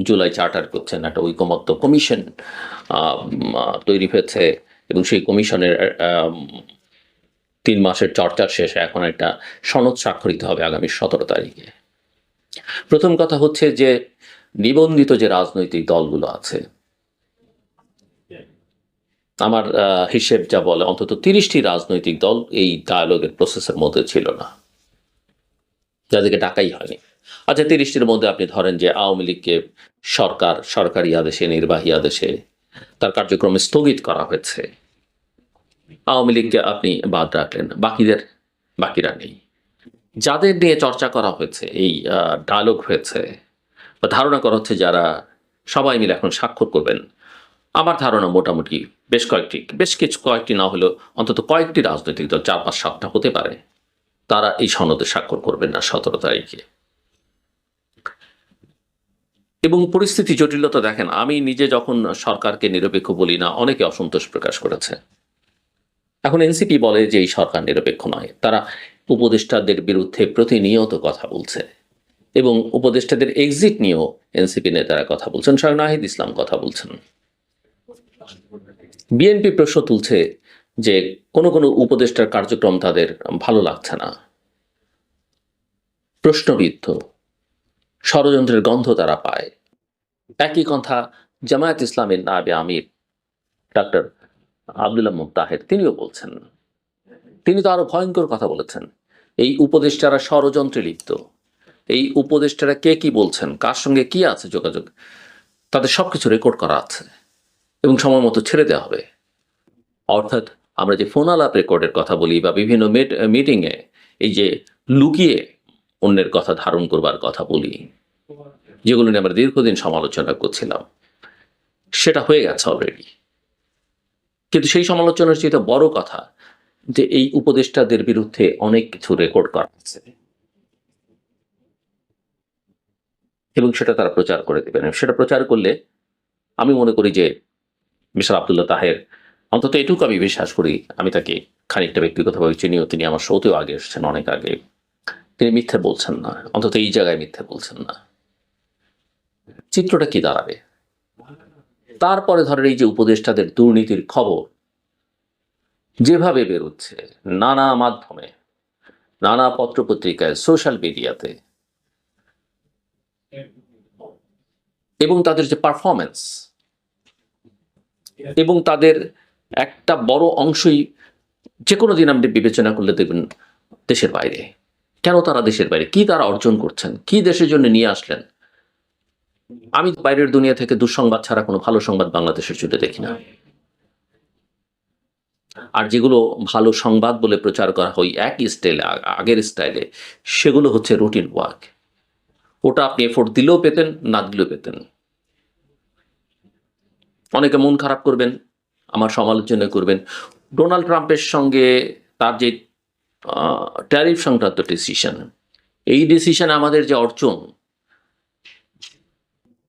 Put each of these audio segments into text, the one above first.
July charter করছেন, একটা ঐকমত্য কমিশন তৈরি হয়েছে, এবং সেই কমিশনের 3 মাসের চর্চার শেষে এখন একটা সনদ স্বাক্ষরিত হবে আগামী 17 তারিখে। প্রথম কথা হচ্ছে যে নিবন্ধিত যে রাজনৈতিক দলগুলো আছে, আমার হিসেব যা বলে অন্তত 30টি রাজনৈতিক দল এই ডায়ালগের প্রসেসের মধ্যে ছিল না, যাদেরকে ডাকাই হয়নি। আচ্ছা, 30টির মধ্যে আপনি ধরেন যে আওয়ামী লীগকে সরকারি আদেশে, নির্বাহী আদেশে তার কার্যক্রম স্থগিত করা হয়েছে, আওয়ামী লীগকে আপনি বাদ রাখলেন, বাকিরা নেই। যাদের নিয়ে চর্চা করা হয়েছে, এই ডায়ালগ হয়েছে বা ধারণা করা হচ্ছে যারা সবাই মিলে এখন স্বাক্ষর করবেন, আমার ধারণা মোটামুটি বেশ কয়েকটি না হলেও অন্তত কয়েকটি রাজনৈতিক দল, 4-5-7টা হতে পারে, তারা এই সনদে স্বাক্ষর করবেন না 17 তারিখে। এবং পরিস্থিতি জটিলতা দেখেন, আমি নিজে যখন সরকারকে নিরপেক্ষ বলি না, অনেকে অসন্তোষ প্রকাশ করেছে। এখন এনসিপি বলে যে এই সরকার নিরপেক্ষ নয়, তারা উপদেষ্টাদের বিরুদ্ধে প্রতিনিয়ত কথা বলছে, এবং উপদেষ্টাদের এক্সিট নিয়েও এনসিপি নেতারা কথা বলছেন, স্বয়ং নাহিদ ইসলাম কথা বলছেন। বিএনপি প্রশ্ন তুলছে যে কোনো উপদেষ্টার কার্যক্রম তাদের ভালো লাগছে না, প্রশ্নবিদ্ধ, ষড়যন্ত্রের গন্ধ তারা পায়। একই কথা জামায়াত ইসলামের নায়েবে আমির ডক্টর আব্দুল্লাহ মুত্তাহের তিনিও বলছেন। তিনি তো আরো ভয়ঙ্কর কথা বলেছেন, এই উপদেষ্টারা ষড়যন্ত্রে লিপ্ত, এই উপদেষ্টারা কে কি বলছেন, কার সঙ্গে কি আছে যোগাযোগ, তাদের সবকিছু রেকর্ড করা আছে এবং সময় মতো ছেড়ে দেওয়া হবে। অর্থাৎ আমরা যে ফোন আলাপ রেকর্ডের কথা বলি বা বিভিন্ন মিটিংয়ে এই যে লুকিয়ে অন্যের কথা ধারণ করবার কথা বলি, যেগুলো নিয়ে আমরা দীর্ঘদিন সমালোচনা করছিলাম, সেটা হয়ে গেছে অলরেডি। কিন্তু সেই সমালোচনার চেয়ে বড় কথা যে এই উপদেষ্টাদের বিরুদ্ধে অনেক কিছু রেকর্ড করা আছে এবং সেটা তারা প্রচার করে দেবেন। সেটা প্রচার করলে আমি মনে করি যে মিস্টার আব্দুল্লাহ তাহের, অন্তত এটুকু আমি বিশ্বাস করি, আমি তাকে খানিকটা ব্যক্তিগতভাবে চিনিও, তিনি আমার শোতেও আগে এসেছেন, অনেক আগে, তিনি মিথ্যে বলছেন না, অন্তত এই জায়গায় মিথ্যে বলছেন না। চিত্রটা কি দাঁড়াবে? তারপরে ধরেন এই যে উপদেষ্টাদের দুর্নীতির খবর যেভাবে বেরোচ্ছে নানা মাধ্যমে, নানা পত্রপত্রিকায়, সোশ্যাল মিডিয়াতে, এবং তাদের যে পারফরমেন্স, এবং তাদের একটা বড় অংশই যে কোনো দিন আপনি বিবেচনা করলে দেখবেন দেশের বাইরে। কেন তারা দেশের বাইরে? কি তারা অর্জন করছেন? কি দেশের জন্য নিয়ে আসলেন? আমি বাইরের দুনিয়া থেকে দুঃসংবাদ ছাড়া কোনো ভালো সংবাদ বাংলাদেশের জন্য দেখি না। আর যেগুলো ভালো সংবাদ বলে প্রচার করা হয় একই স্টাইলে, আগের স্টাইলে, সেগুলো হচ্ছে রুটিন ওয়ার্ক। ওটা আপনি এফোর্ট দিলেও পেতেন, না দিলেও পেতেন। অনেকে মন খারাপ করবেন, আমার সমালোচনা করবেন। ডোনাল্ড ট্রাম্পের সঙ্গে তার যে ট্যারিফ সংক্রান্ত ডিসিশন, এই ডিসিশন আমাদের যে অর্জন,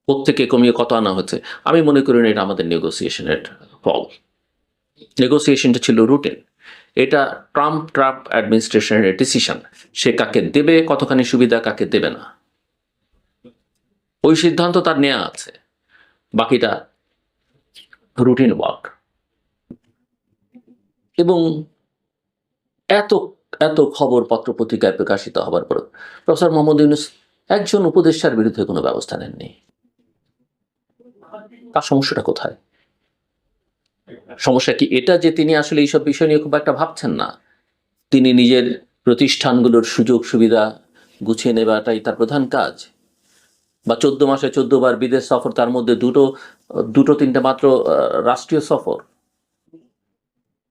প্রত্যেকে কমিয়ে কত আনা হচ্ছে, আমি মনে করি না এটা আমাদের নেগোসিয়েশনের ফল। নেগোসিয়েশনটা ছিল রুটিন। এটা ট্রাম্প অ্যাডমিনিস্ট্রেশনের ডিসিশন, সে কাকে দেবে, কতখানি সুবিধা কাকে দেবে না, ওই সিদ্ধান্ত তার নেওয়া আছে, বাকিটা রুটিন ওয়ার্ক। এবং এত এত খবর পত্রপত্রিকায় প্রকাশিত হবার পর প্রফেসর মোহাম্মদ ইউনূস একজন উপদেষ্টার বিরুদ্ধে কোনো ব্যবস্থা নেননি। তার সমস্যাটা কোথায়? সমস্যা কি এটা যে তিনি আসলে এইসব বিষয় নিয়ে খুব একটা ভাবছেন না, তিনি নিজের প্রতিষ্ঠানগুলোর সুযোগ সুবিধা গুছিয়ে নেওয়াটাই তার প্রধান কাজ? বা 14 মাসে 14 বার বিদেশ সফর, তার মধ্যে দুটো তিনটা মাত্র রাষ্ট্রীয় সফর,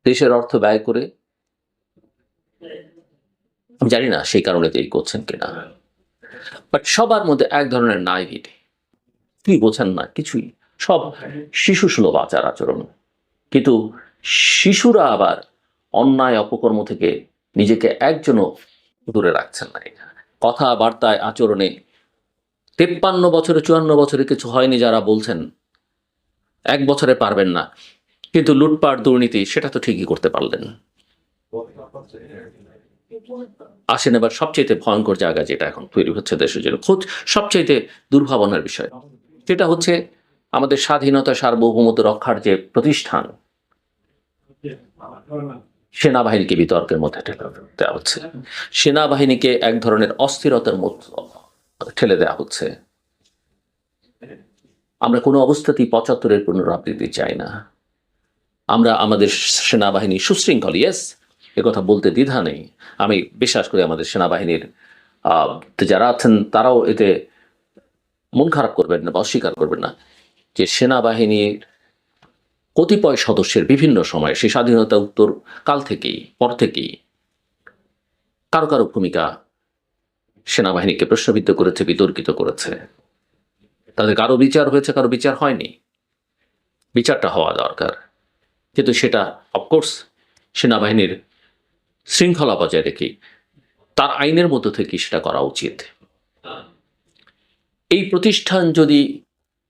দেশের অর্থ ব্যয় করে? আমি জানি না সেই কারণে তিনি করছেন কিনা, বাট সবার মধ্যে এক ধরনের নাইভিটি, কি বোঝেন না কিছুই, সব শিশু সুলভ আচার আচরণ। কিন্তু শিশুরা আবার অন্যায় অপকর্ম থেকে নিজেকে একজনও দূরে রাখছেন না। কথাবার্তায়, আচরণে 53 বছরে 54 বছরে কিছু হয়নি যারা বলছেন 1 বছরে পারবেন না, কিন্তু লুটপাট দুর্নীতি সেটা তো ঠিকই করতে পারলেন। আসেন এবার সবচেয়ে ভয়ঙ্কর জায়গা যেটা এখন তৈরি হচ্ছে দেশের জন্য, সবচেয়ে দুর্ভাবনার বিষয়, সেটা হচ্ছে আমাদের স্বাধীনতা সার্বভৌমত্ব রক্ষার যে প্রতিষ্ঠান, সেনাবাহিনীকে বিতর্কের মধ্যে ঠেলে দেওয়া হচ্ছে, সেনাবাহিনীকে এক ধরনের অস্থিরতার মধ্যে ঠেলে দেওয়া হচ্ছে। আমরা কোনো অবস্থাতেই ৭৫-এর পুনরাবৃত্তি চাই না। আমরা আমাদের সেনাবাহিনী সুশৃঙ্খল, ইয়েস, কথা বলতে দ্বিধা নেই। আমি বিশ্বাস করি আমাদের সেনাবাহিনীর যারা আছেন তারাও এতে মন খারাপ করবেন না বা অস্বীকার করবেন না যে সেনাবাহিনীর কতিপয় সদস্যের বিভিন্ন সময় সেই স্বাধীনতা উত্তর কাল থেকেই পর থেকেই কারো কারো ভূমিকা সেনাবাহিনীকে প্রশ্নবিদ্ধ করেছে, বিতর্কিত করেছে। তাদের কারো বিচার হয়েছে, কারো বিচার হয়নি। বিচারটা হওয়া দরকার, কিন্তু সেটা অফকোর্স সেনাবাহিনীর শৃঙ্খলা বজায় রেখে তার আইনের মধ্য থেকে সেটা করা উচিত। এই প্রতিষ্ঠান যদি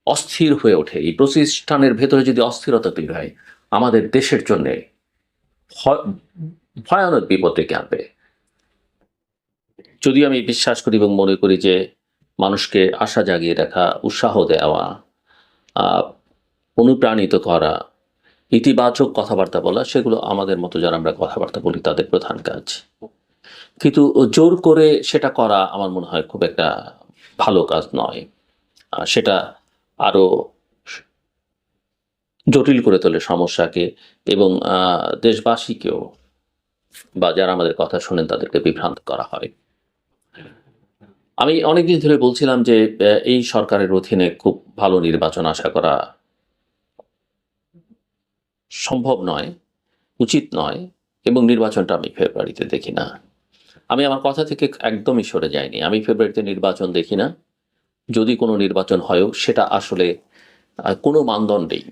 অস্থির হয়ে ওঠে, এই প্রতিষ্ঠানের ভেতরে যদি অস্থিরতা তৈরি হয়, আমাদের দেশের জন্য ভয়ানক বিপদ ডেকে আনবে। যদিও আমি বিশ্বাস করি এবং মনে করি যে মানুষকে আশা জাগিয়ে রাখা, উৎসাহ দেওয়া, অনুপ্রাণিত করা, ইতিবাচক কথাবার্তা বলা, সেগুলো আমাদের মতো যারা আমরা কথাবার্তা বলি তাদের প্রধান কাজ। কিন্তু জোর করে সেটা করা আমার মনে হয় খুব একটা ভালো কাজ নয়। সেটা আরো জটিল করে তোলে সমস্যাকে, এবং দেশবাসীকেও বা যারা আমাদের কথা শোনেন তাদেরকে বিভ্রান্ত করা হয়। আমি অনেকদিন ধরে বলছিলাম যে এই সরকারের অধীনে খুব ভালো নির্বাচন আশা করা সম্ভব নয়, উচিত নয়, এবং নির্বাচনটা আমি ফেব্রুয়ারিতে দেখি না। আমি আমার কথা থেকে একদমই সরে যাইনি। আমি ফেব্রুয়ারিতে নির্বাচন দেখি না। যদি কোনো নির্বাচন হয়ও সেটা আসলে কোনো মানদণ্ডেই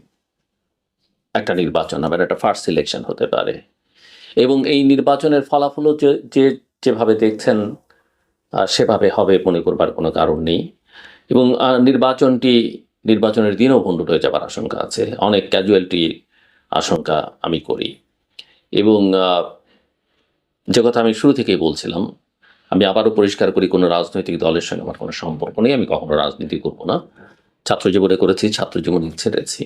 একটা নির্বাচন হবে, একটা ফার্স্ট সিলেকশন হতে পারে, এবং এই নির্বাচনের ফলাফলও যেভাবে দেখছেন সেভাবে হবে মনে করবার কোনো কারণ নেই। এবং নির্বাচনের দিনও ভণ্ডুল হয়ে যাবার আশঙ্কা আছে, অনেক ক্যাজুয়ালিটির আশঙ্কা আমি করি। এবং যে কথা আমি শুরু থেকেই বলছিলাম, আমি আবারও পরিষ্কার করি, কোনো রাজনৈতিক দলের সঙ্গে আমার কোনো সম্পর্ক নেই। আমি কখনো রাজনীতি করব না। ছাত্র জীবনে করেছি, ছাত্র জীবন ছেড়েছি।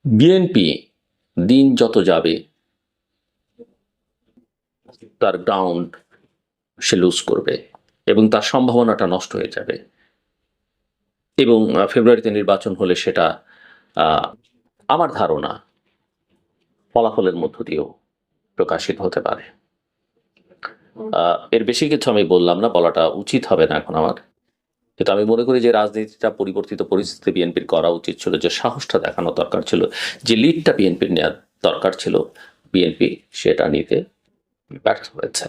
বিএনপি দিন যত যাবে তার গ্রাউন্ড সে লুজ করবে এবং তার সম্ভাবনাটা নষ্ট হয়ে যাবে, এবং ফেব্রুয়ারিতে নির্বাচন হলে সেটা আমার ধারণা ফলাফলের মধ্য দিয়েও প্রকাশিত হতে পারে। এর বেশি কিছু আমি বললাম না, বলাটা উচিত হবে না এখন আমার। কিন্তু আমি মনে করি যে রাজনীতিটা পরিবর্তিত পরিস্থিতি বিএনপির করা উচিত ছিল, যে সাহসটা দেখানো দরকার ছিল, যে লিডটা বিএনপির নেওয়ার দরকার ছিল, বিএনপি সেটা নিতে ব্যর্থ হয়েছে।